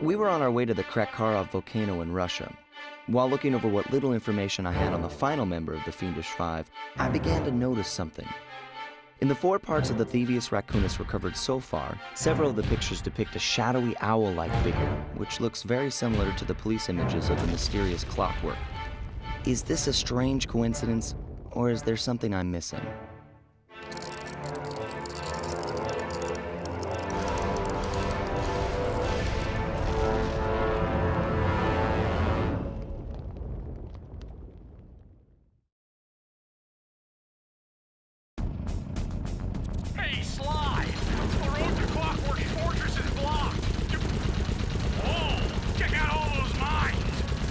We were on our way to the Krakharov volcano in Russia. While looking over what little information I had on the final member of the Fiendish Five, I began to notice something. In the 4 parts of the Thievius Raccoonus recovered so far, several of the pictures depict a shadowy owl-like figure, which looks very similar to the police images of the mysterious clockwork. Is this a strange coincidence, or is there something I'm missing? Hey, Sly! The road to Clockwork Fortress is blocked! Whoa! Check out all those mines!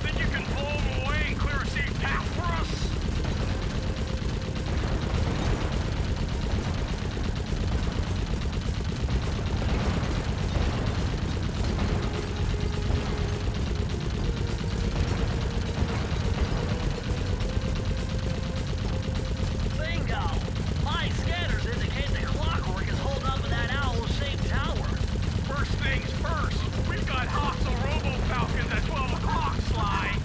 Think you can blow them away and clear a safe path for us? Bingo! My scanners indicate the Clockwork is holed up in that owl-shaped tower. First things first, we've got hostile robo-falcons at 12 o'clock, Sly.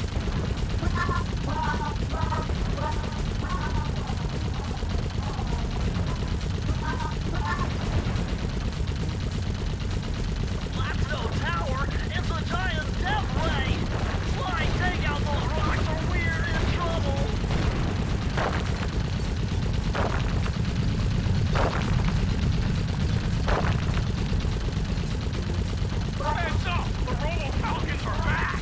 That's no tower, it's a giant death ray. Sly, take out those rocks or we're in trouble. Heads up! The robo-falcons are back!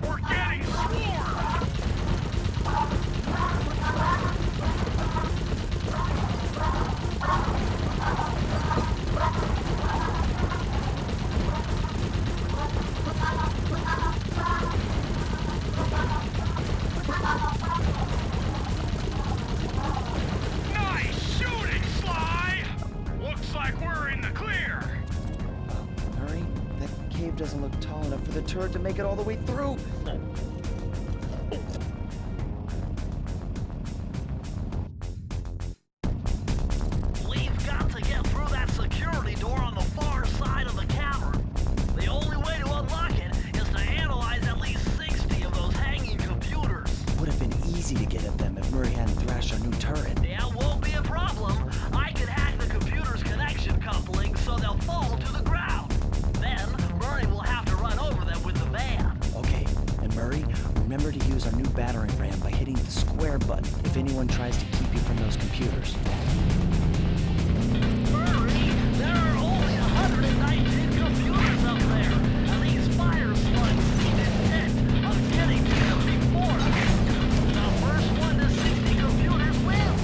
We're getting swarmed! Nice shooting, Sly! Looks like we're in the clear. Murray, that cave doesn't look tall enough for the turret to make it all the way through. We've got to get through that security door on the far side of the cavern. The only way to unlock it is to analyze at least 60 of those hanging computers. Would have been easy to get at them if Murray hadn't thrashed our new turret. Yeah, won't be a problem. I can hack the computer's connection coupling so they'll fall to the ground. Then, Murray will have to run over them with the van. Okay, and Murray, remember to use our new battering ram by hitting the square button if anyone tries to keep you from those computers. Murray, there are only 119 computers up there, and these fire slugs seem intent on getting to them before us. The first one to 60 computers wins.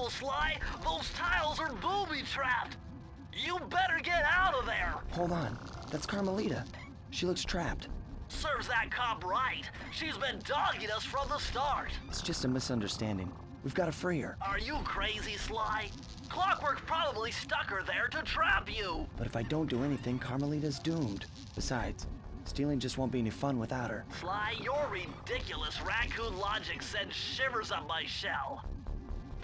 careful, Sly. Those tiles are booby-trapped. You better get out of there. Hold on. That's Carmelita. She looks trapped. Serves that cop right. She's been dogging us from the start. It's just a misunderstanding. We've got to free her. Are you crazy, Sly? Clockwork probably stuck her there to trap you. But if I don't do anything, Carmelita's doomed. Besides, stealing just won't be any fun without her. Sly, your ridiculous raccoon logic sends shivers up my shell.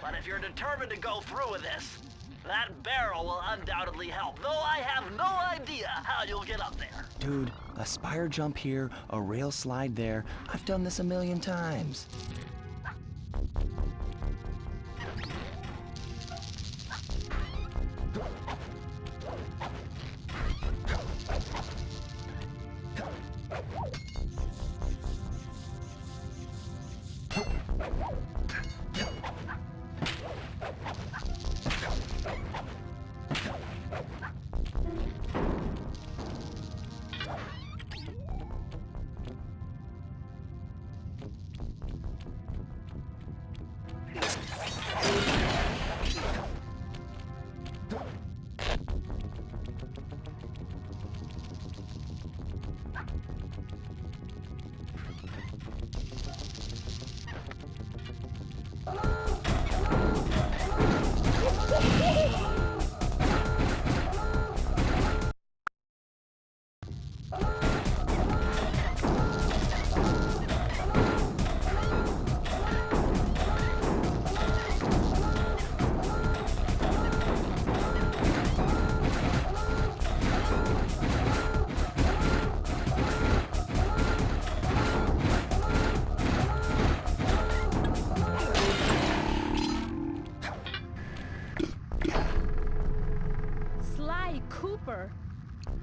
But if you're determined to go through with this, that barrel will undoubtedly help, though I have no idea how you'll get up there. Dude, a spire jump here, a rail slide there. I've done this a million times.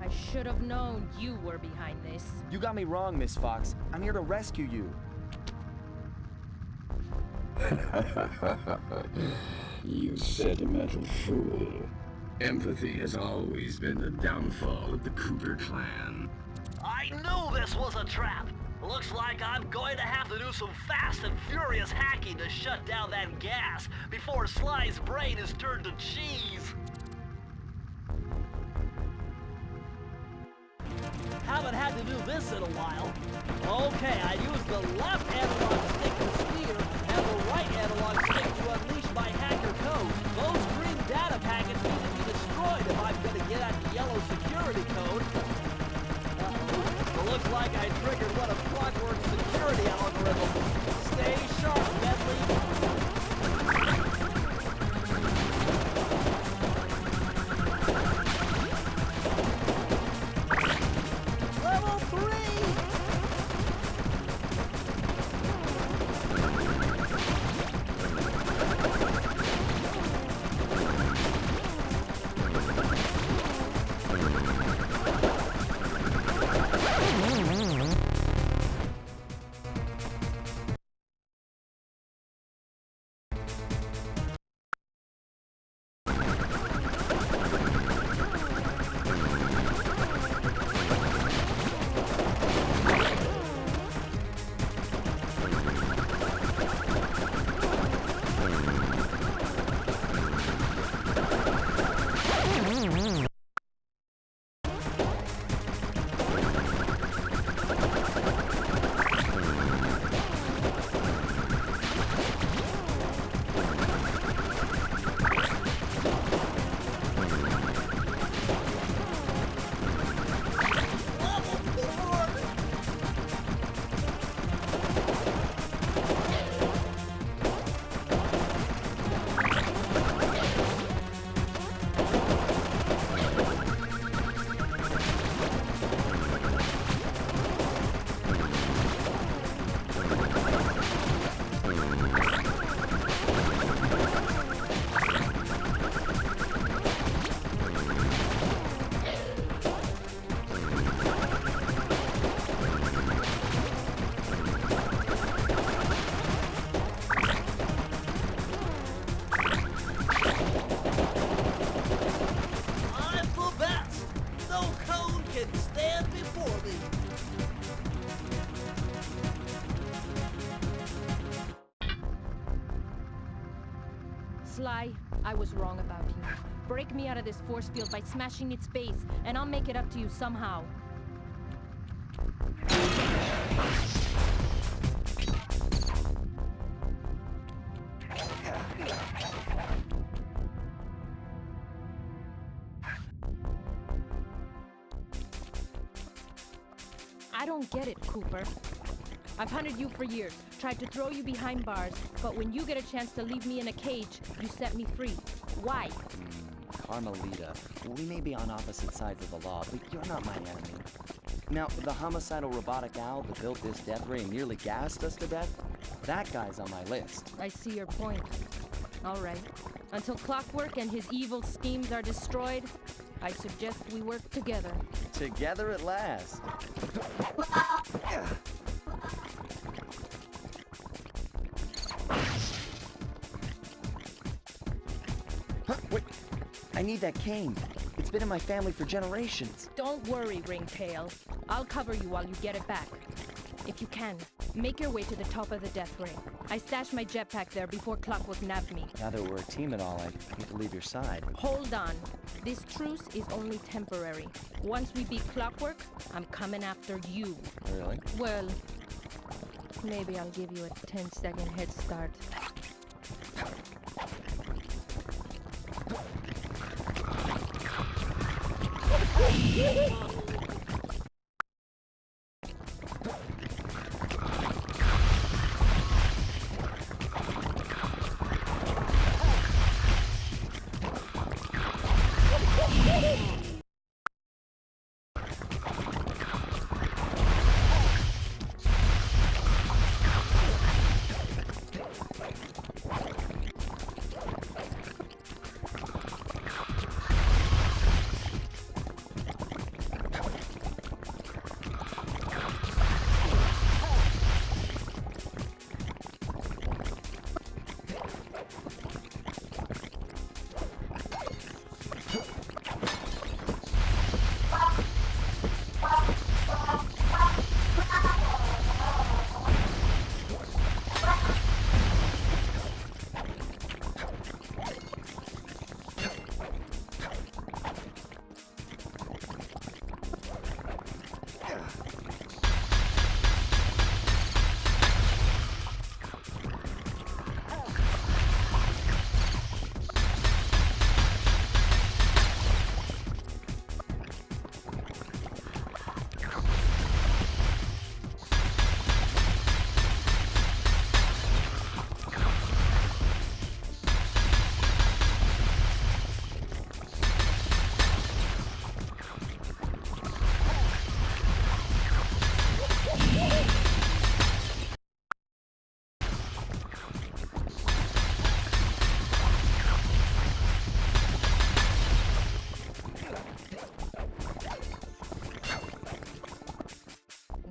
I should have known you were behind this. You got me wrong, Miss Fox. I'm here to rescue you. You sentimental fool. Empathy has always been the downfall of the Cooper clan. I knew this was a trap. Looks like I'm going to have to do some fast and furious hacking to shut down that gas before Sly's brain is turned to cheese. Haven't had to do this in a while. Okay, I use the left analog stick to steer and the right analog stick to unleash my hacker code. Those green data packets need to be destroyed if I'm going to get at the yellow security code. It looks like I triggered one of Clockwork's security algorithms. Stay sharp, Bentley. Level 3! Sly, I was wrong about you. Break me out of this force field by smashing its base, and I'll make it up to you somehow. I don't get it, Cooper. I've hunted you for years, tried to throw you behind bars, but when you get a chance to leave me in a cage, you set me free. Why? Carmelita, we may be on opposite sides of the law, but you're not my enemy. Now, the homicidal robotic owl that built this death ray and nearly gassed us to death, that guy's on my list. I see your point. All right. Until Clockwork and his evil schemes are destroyed, I suggest we work together. Together at last. Huh, wait. I need that cane. It's been in my family for generations. Don't worry, Ringtail. I'll cover you while you get it back. If you can, make your way to the top of the death ray. I stashed my jetpack there before Clockwork nabbed me. Now that we're a team and all, I hate to leave your side. Hold on. This truce is only temporary. Once we beat Clockwork, I'm coming after you. Really? Well, maybe I'll give you a 10-second head start.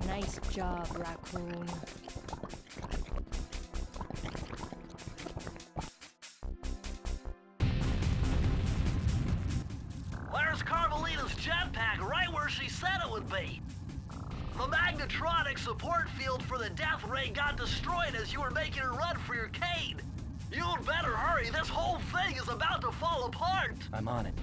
Nice job, Raccoon. Where's Carmelita's jetpack? Right where she said it would be. The magnetronic support field for the death ray got destroyed as you were making a run for your cane. You'd better hurry. This whole thing is about to fall apart. I'm on it.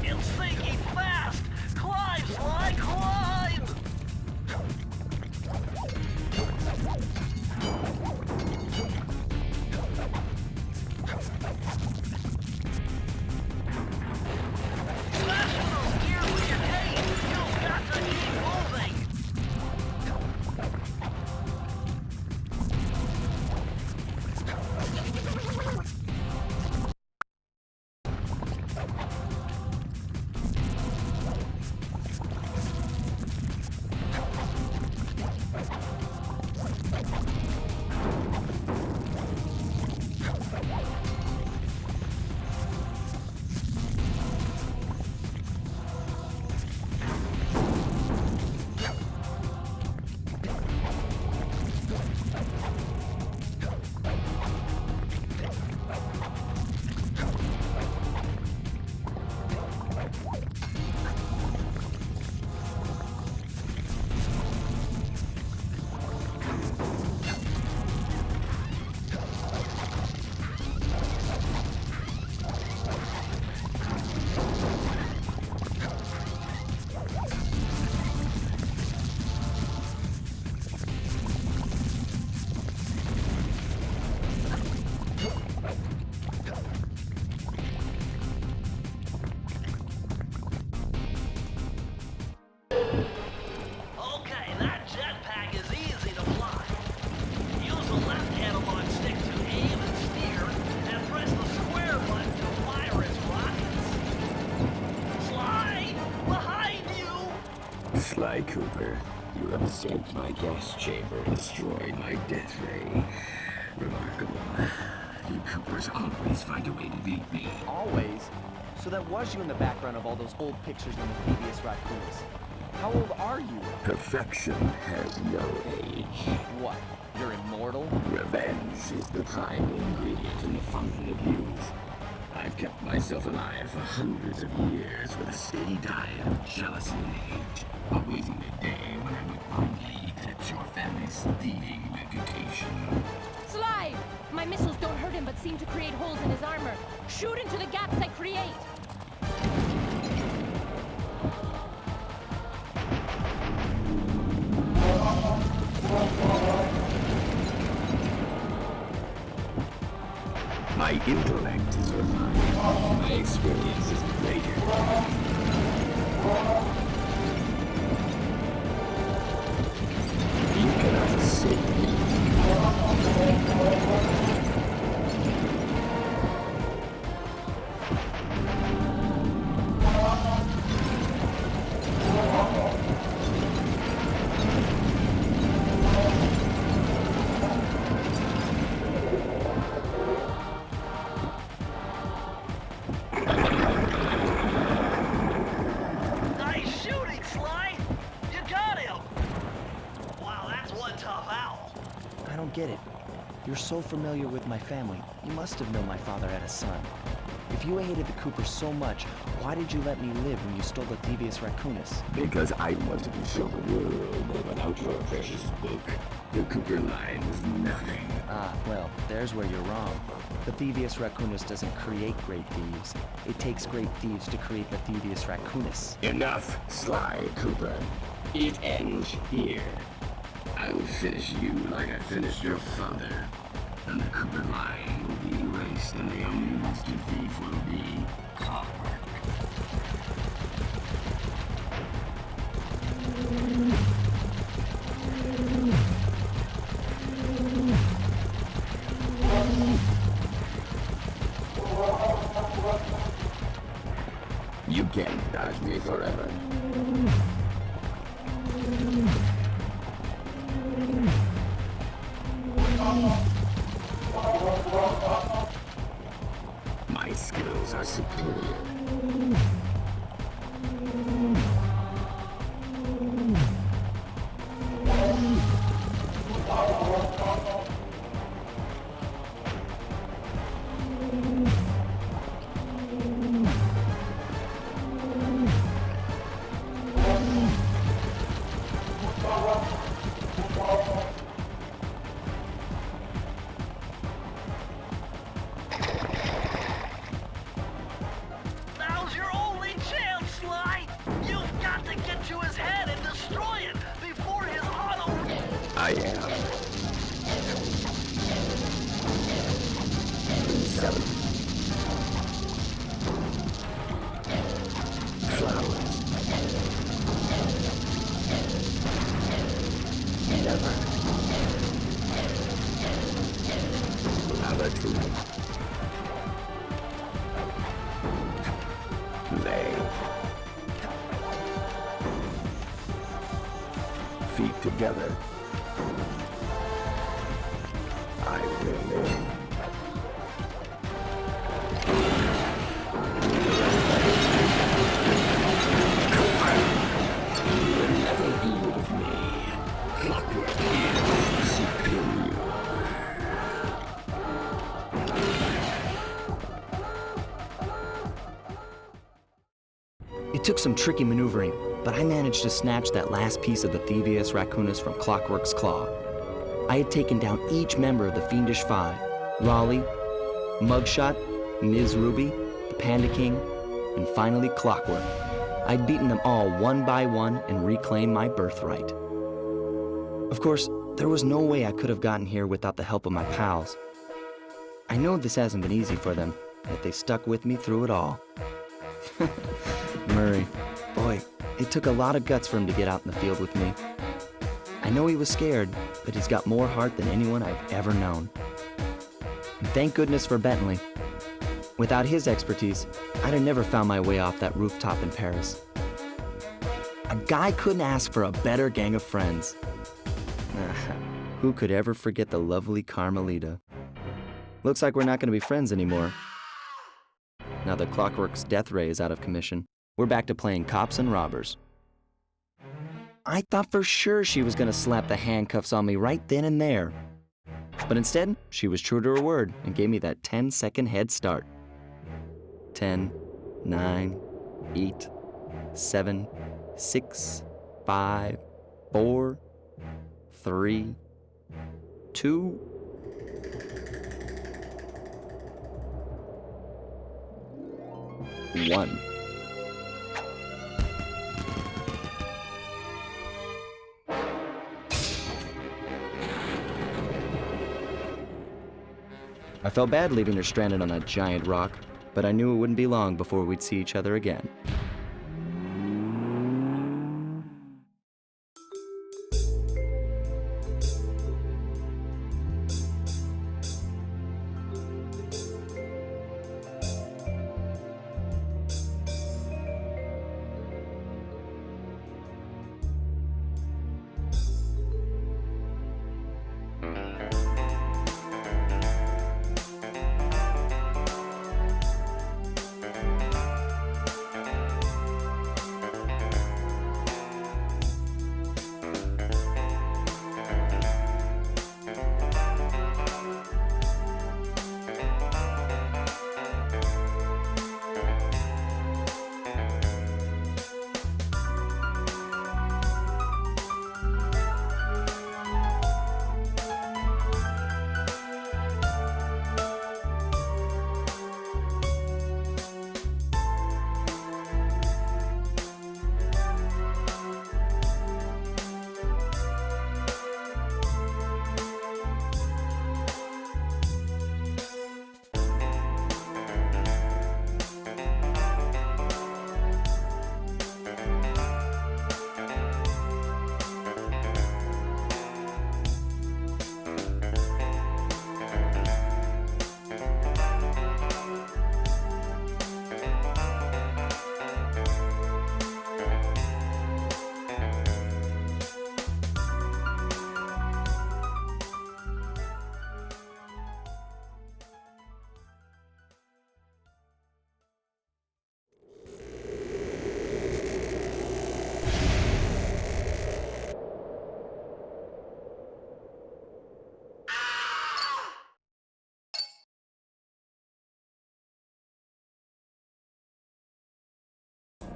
It's sinking fast. Climb, Sly, climb. Cooper. You have escaped my gas chamber and destroyed my death ray. Remarkable. You Coopers always find a way to beat me. Always? So that was you in the background of all those old pictures in the Thievius Raccoonus. How old are you? Perfection has no age. What? You're immortal? Revenge is the prime ingredient in the fountain of youth. I've kept myself alive for hundreds of years with a steady diet of jealousy and hate, awaiting the day when I would finally eclipse your family's thieving reputation. Sly! My missiles don't hurt him but seem to create holes in his armor. Shoot into the gaps I create! My intellect is refined. My experience is greater. You cannot escape me. Nice shooting, Sly! You got him! Wow, that's one tough owl. I don't get it. You're so familiar with my family. You must have known my father had a son. If you hated the Coopers so much, why did you let me live when you stole the Thievius Raccoonus? Because I wanted to show the world that without your precious book, the Cooper line was nothing. Ah, well, there's where you're wrong. The Thievius Raccoonus doesn't create great thieves. It takes great thieves to create the Thievius Raccoonus. Enough, Sly Cooper. It ends here. I will finish you like I finished your father. And the Cooper line will be erased, and the only master thief will be Clockwork. You can't dodge me forever. My skills are superior. Now's your only chance, Sly! You've got to get to his head and destroy it before his auto... I am. 7. Flowers. Never. Latitude. Lay. Feet together. I will live. You will never be with me. Clockwork is superior. It took some tricky maneuvering, but I managed to snatch that last piece of the Thievius Raccoonus from Clockwork's claw. I had taken down each member of the Fiendish Five: Raleigh, Mugshot, Ms. Ruby, the Panda King, and finally Clockwork. I'd beaten them all one by one and reclaimed my birthright. Of course, there was no way I could have gotten here without the help of my pals. I know this hasn't been easy for them, yet they stuck with me through it all. Murray, boy, it took a lot of guts for him to get out in the field with me. I know he was scared, but he's got more heart than anyone I've ever known. And thank goodness for Bentley. Without his expertise, I'd have never found my way off that rooftop in Paris. A guy couldn't ask for a better gang of friends. Who could ever forget the lovely Carmelita? Looks like we're not going to be friends anymore. Now that Clockwork's death ray is out of commission, we're back to playing cops and robbers. I thought for sure she was going to slap the handcuffs on me right then and there. But instead, she was true to her word and gave me that 10-second head start. 10, 9, 8, 7, 6, 5, 4, 3, 2. One. I felt bad leaving her stranded on that giant rock, but I knew it wouldn't be long before we'd see each other again.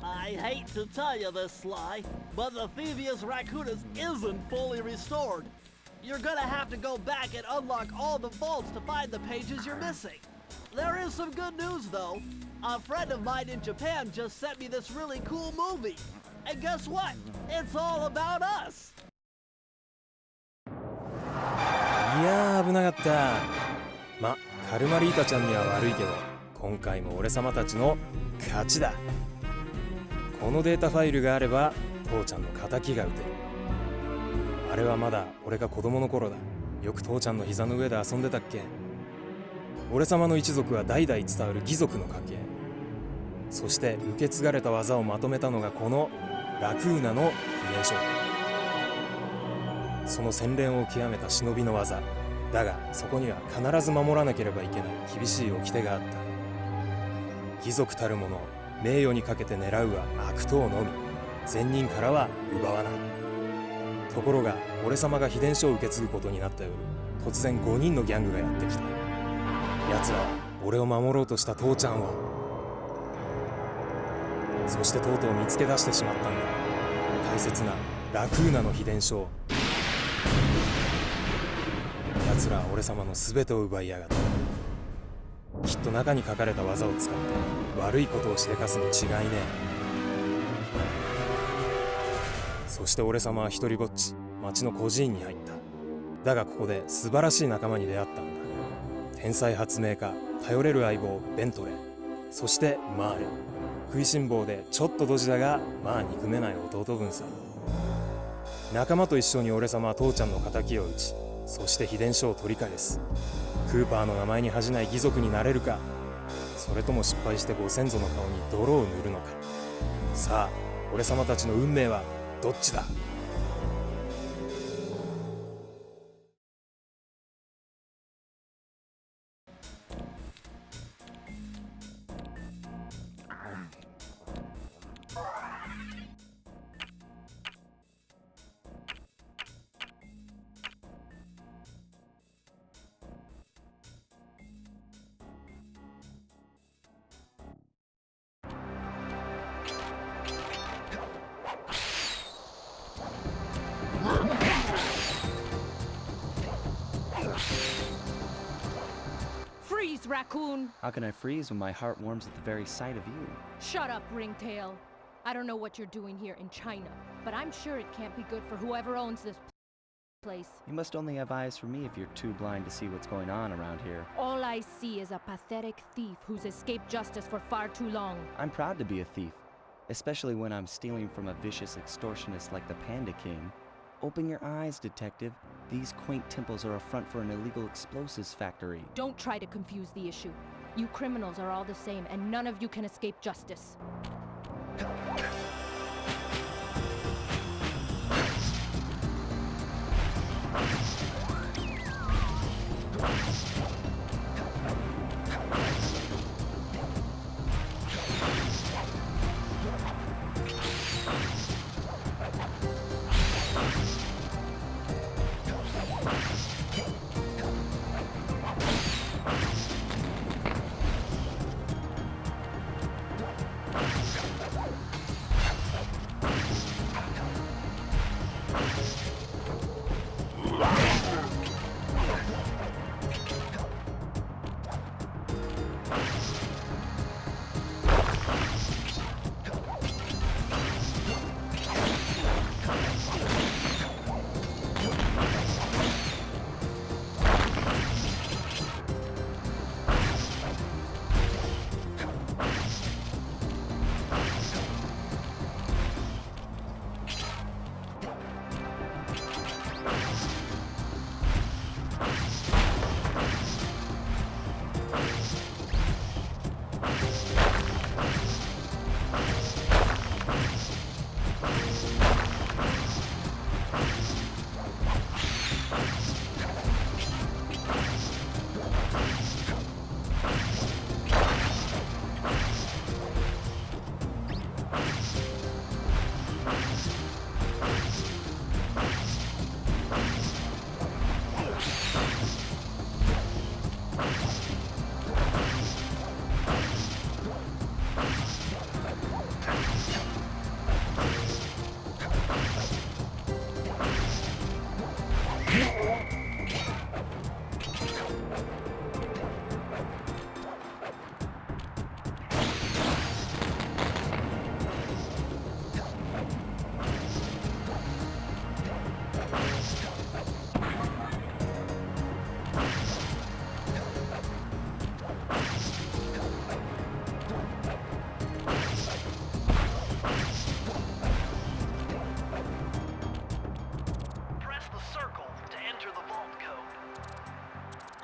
I hate to tell you this, Sly, but the Thievius Raccoonus isn't fully restored. You're gonna have to go back and unlock all the vaults to find the pages you're missing. There is some good news, though. A friend of mine in Japan just sent me this really cool movie. And guess what? It's all about us! いやー危なかった。ま、カルマリータちゃんには悪いけど、今回も俺様たちの勝ちだ。このデータファイルがあれば父ちゃんの敵が撃てる。あれはまだ俺が子供の頃だ。よく父ちゃんの膝の上で遊んでたっけ。俺様の一族は代々伝わる義族の家系。そして受け継がれた技をまとめたのがこのラクーナの秘伝書。その洗練を極めた忍びの技だが、そこには必ず守らなければいけない厳しい掟があった。義族たる者、名誉にかけて狙うは悪党のみ、善人からは奪わない。ところが俺様が秘伝書を受け継ぐことになった夜、突然5人のギャングがやってきた。奴らは俺を守ろうとした父ちゃんを、そしてとうとう見つけ出してしまったんだ。大切なラクーナの秘伝書を。奴らは俺様の全てを奪いやがった。きっと中に書かれた技を使って悪いことをしでかすに違いねえ。そして俺様は一人ぼっち町の孤児院に入った。だがここで素晴らしい仲間に出会ったんだ。天才発明家、頼れる相棒ベントレー、そしてマーレ。食いしん坊でちょっとドジだがまあ憎めない弟分さ。仲間と一緒に俺様は父ちゃんの敵を討ち、そして秘伝書を取り返す。クーパーの名前に恥じない義族になれるか、それとも失敗してご先祖の顔に泥を塗るのか。さあ俺様たちの運命はどっちだ？Freeze, raccoon! How can I freeze when my heart warms at the very sight of you? Shut up, ringtail. I don't know what you're doing here in China, but I'm sure it can't be good for whoever owns this place. You must only have eyes for me if you're too blind to see what's going on around here. All I see is a pathetic thief who's escaped justice for far too long. I'm proud to be a thief, especially when I'm stealing from a vicious extortionist like the Panda King. Open your eyes, detective. These quaint temples are a front for an illegal explosives factory. Don't try to confuse the issue. You criminals are all the same, and none of you can escape justice.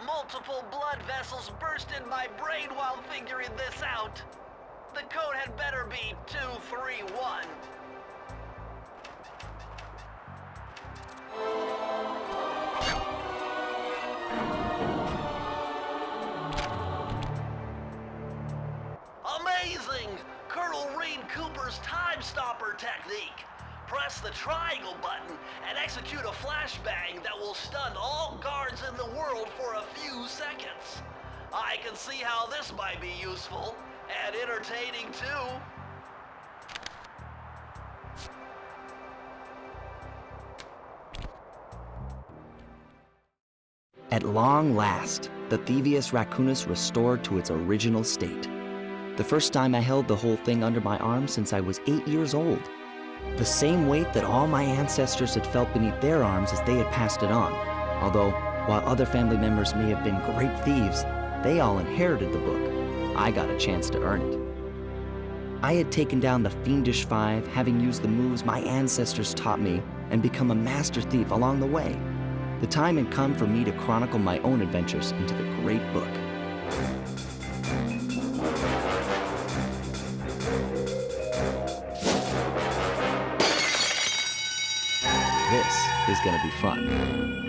Multiple blood vessels burst in my brain while figuring this out. The code had better be 231. Amazing! Colonel Reed Cooper's time stopper technique. Press the triangle button and execute a flashbang that will stun all guards in the world for a few seconds. I can see how this might be useful and entertaining too. At long last, the Thievius Raccoonus restored to its original state. The first time I held the whole thing under my arm since I was 8 years old. The same weight that all my ancestors had felt beneath their arms as they had passed it on. Although, while other family members may have been great thieves, they all inherited the book. I got a chance to earn it. I had taken down the Fiendish Five, having used the moves my ancestors taught me, and become a master thief along the way. The time had come for me to chronicle my own adventures into the great book. This is gonna be fun.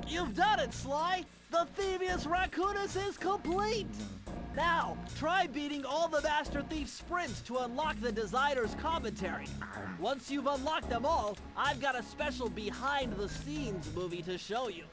You've done it, Sly! The Thievius Raccoonus is complete! Now, try beating all the Master Thief sprints to unlock the designer's commentary. Once you've unlocked them all, I've got a special behind-the-scenes movie to show you.